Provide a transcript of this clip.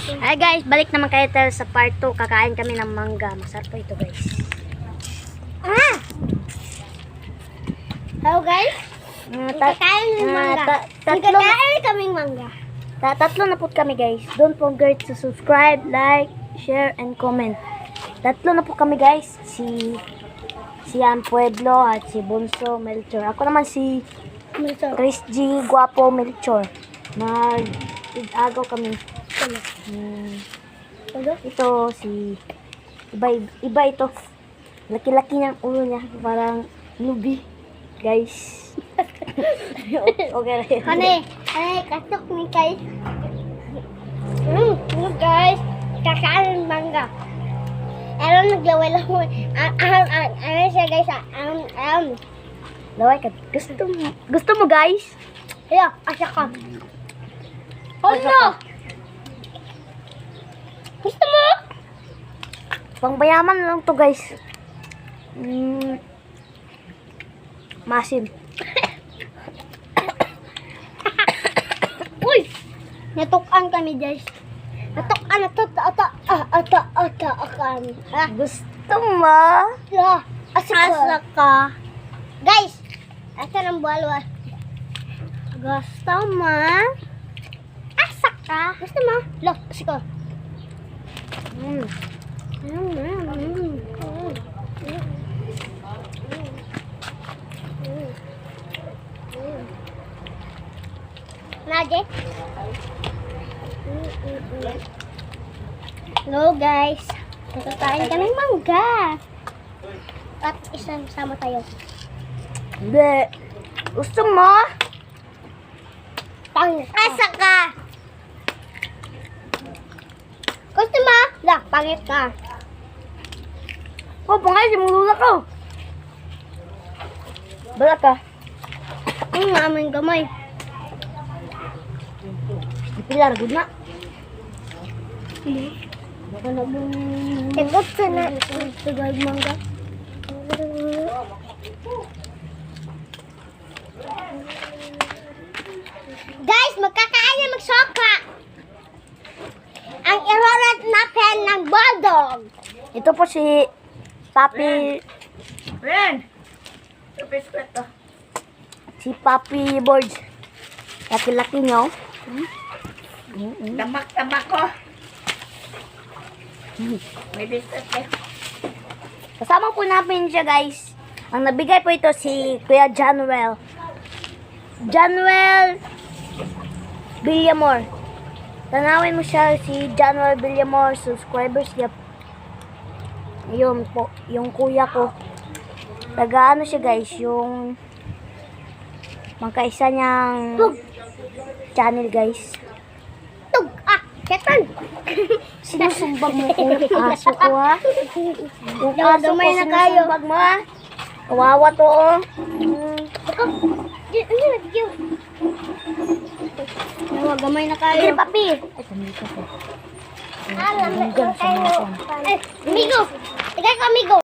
Hi guys, balik naman kayo tayo sa part 2. Kakain kami ng mangga. Masarap po ito guys. Hello guys. Kakain ng mangga. Kakain kaming mangga. Tatlo na po kami guys. Don't forget to subscribe, like, share, and comment. Tatlo na po kami guys. Si Ian Pueblo at si Bunso Melchor. Ako naman si Chris G. Guapo Melchor. Nag-agaw kami. Ito si iba ito. Laki-laki niyang ulo niya. Parang lubi. Guys. Okay na yun. Honey, katok ni guys. Guys, kakain ng mangga. Ano naglaway-laway. Ano siya guys? Laway ka. Gusto mo guys? Ayan, asya ka. Ano? Gusto mo? Pangbayaman lang to guys. Masim. Uy! Natukan kami guys. Natukan. Gusto mo? Asa ka. Guys, asa ng buwalwa. Gusto mo? Asa ka. Gusto mo? Lo, asa ka. Nade? Hello guys. Nakakain kaming mangga. At isang sama tayo. Hindi. Gusto mo? Pangit. Asa ka? Gusto mo? La, pangit ka. Oh, pangay, simulula ko. Bala ka. Ang aming gamay. Pilar, good na. Tegot ka na. Tagay mangga. Guys, magkakain na magsoka. Ang irorat na pen ng bulldog. Ito po si Papi. Ren! Surprise ko ito. Si Papi Boards. Laki-laki niyo. Tamak-tamak ko. May business eh. Kasama po namin siya guys. Ang nabigay po ito si Kuya Januel. Januel Villamor. Tanawin mo siya si Januel Villamor. Subscribers niya. Ayun po. Yung kuya ko. Taga-ano siya guys. Yung magkaisa niyang channel guys. Tug! Ketan! Sinusumbag mo kung aso ko ha. Yung aso ko Gamay na kayo. sinusumbag mo ha. Kawawa to oh. Gamay na Sige kayo. papi. Ay, kumita ko. Alam Hanggang sa mga Amigo! Tigay ko, amigo!